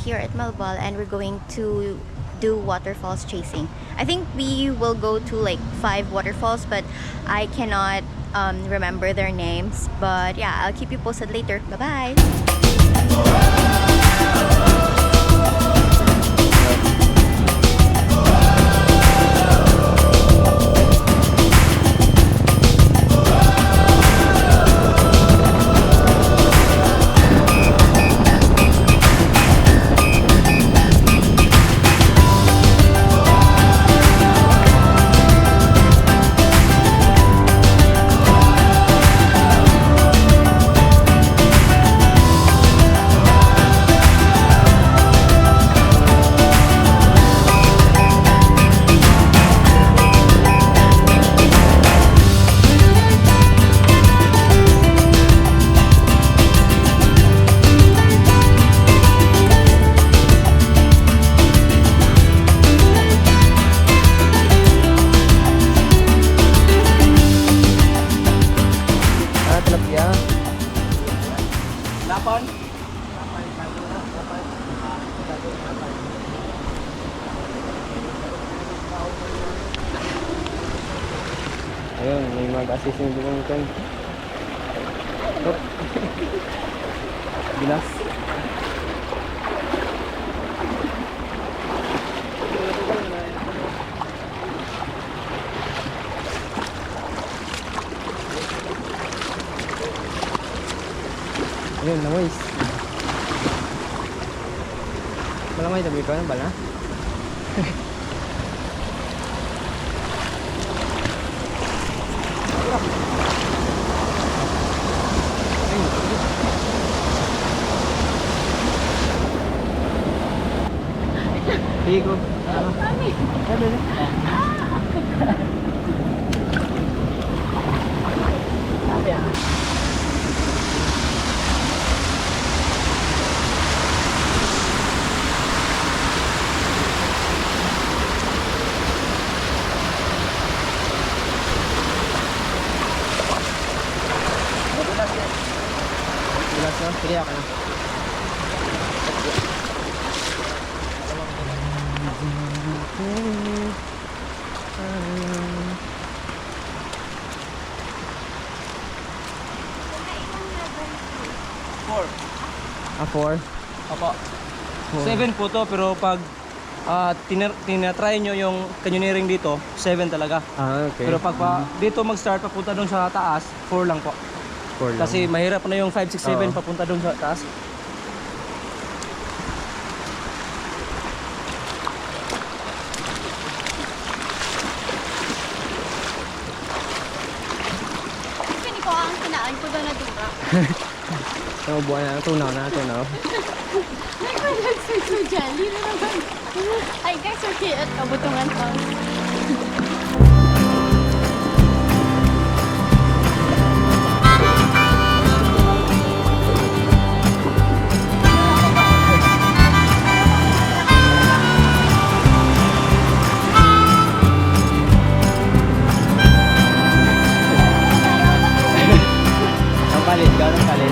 here at Malbal and we're going to do waterfalls chasing. I think we will go to like 5 waterfalls, but I cannot remember their names. But yeah, I'll keep you posted later. Bye-bye! Ayun, may mag-assist yung bumungkong. Oh. Bilas. Ayun, namoys. Malamay, tabi ko ng bala. Higo. Mami. Sabi na. Sabi ah. Bilas na. Sige ako na. Four. Opo. 7 po to, pero pag tinatry nyo yung canyoneering dito, 7 talaga. Ah, okay. Pero pag dito mag-start papunta doon sa taas, 4 lang po. 4 lang. Kasi mahirap na yung 5, 6, 7 papunta doon sa taas. Hindi ko ang kinaan ko doon na dura. So, buwan na, tunaw na, tunaw. Nagpalagsit dyan. Hindi na naman. Hi guys, we're here at Kabutongan Falls. Ang palit ka, ang palit.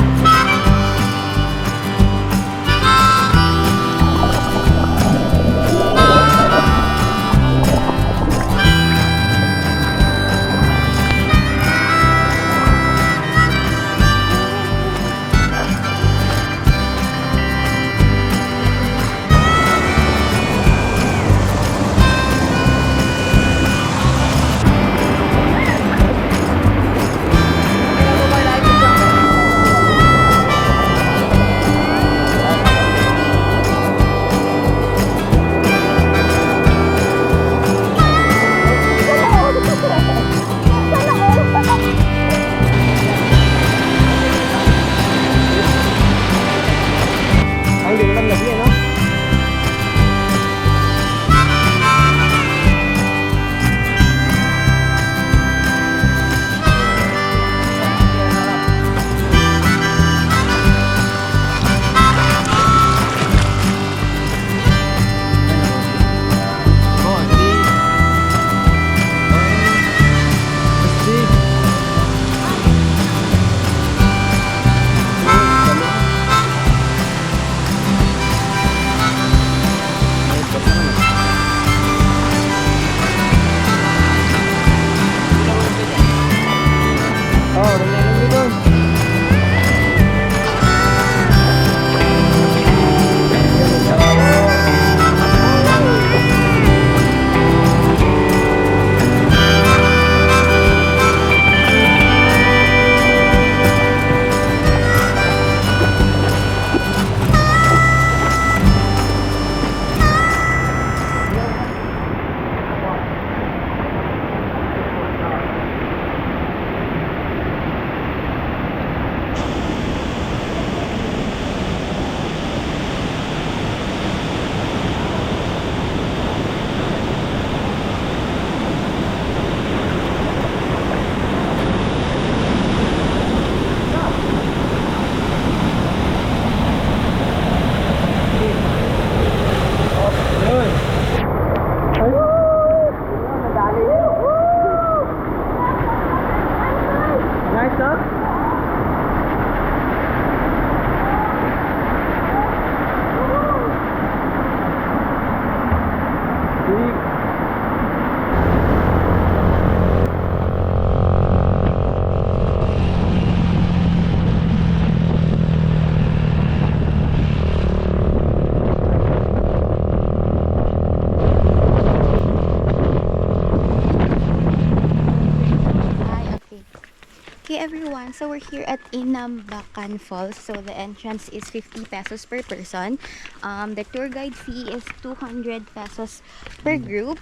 Okay everyone, so we're here at Inambakan Falls. So the entrance is 50 pesos per person. The tour guide fee is 200 pesos per group.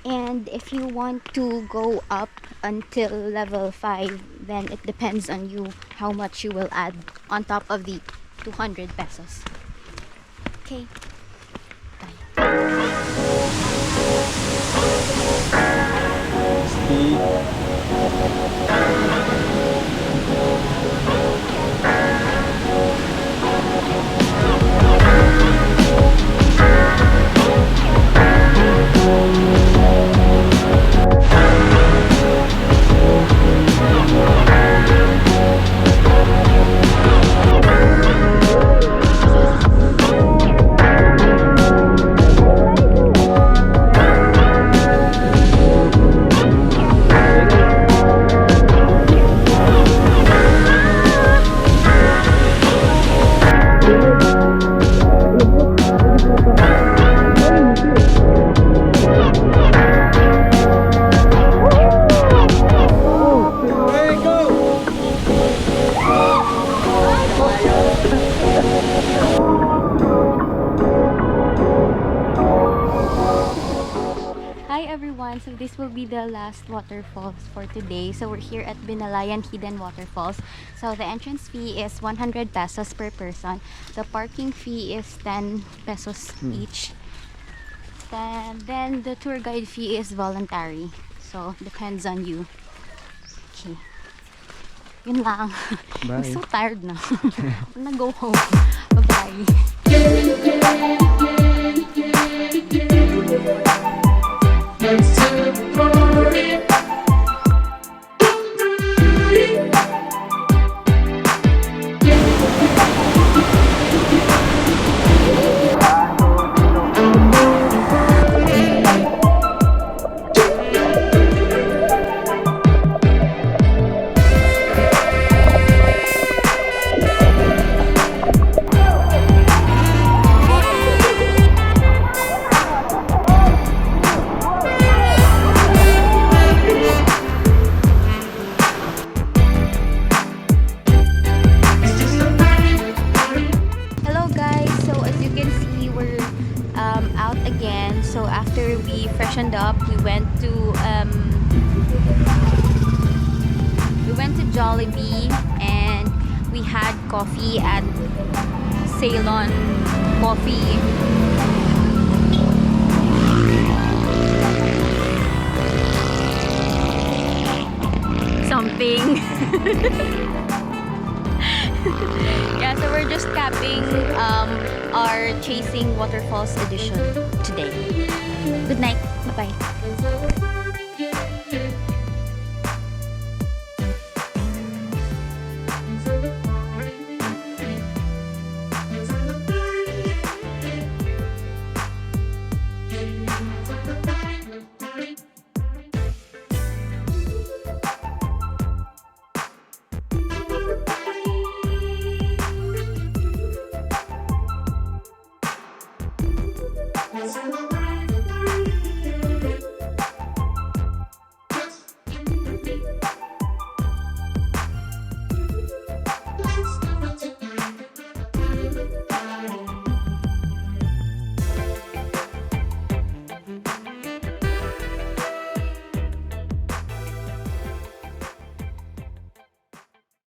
And if you want to go up until level 5, then it depends on you how much you will add on top of the 200 pesos. Okay. Hi everyone, so this will be the last waterfalls for today. So we're here at Binalayan Hidden Waterfalls. So the entrance fee is 100 pesos per person. The parking fee is 10 pesos each. Then the tour guide fee is voluntary. So depends on you. Okay. Yun lang. I'm so tired na. I'm gonna go home. Bye-bye. Out again. So after we freshened up, we went to Jollibee and we had coffee at Ceylon Coffee. Something. Yeah, so we're just capping our Chasing Waterfalls edition today. Good night. Bye-bye.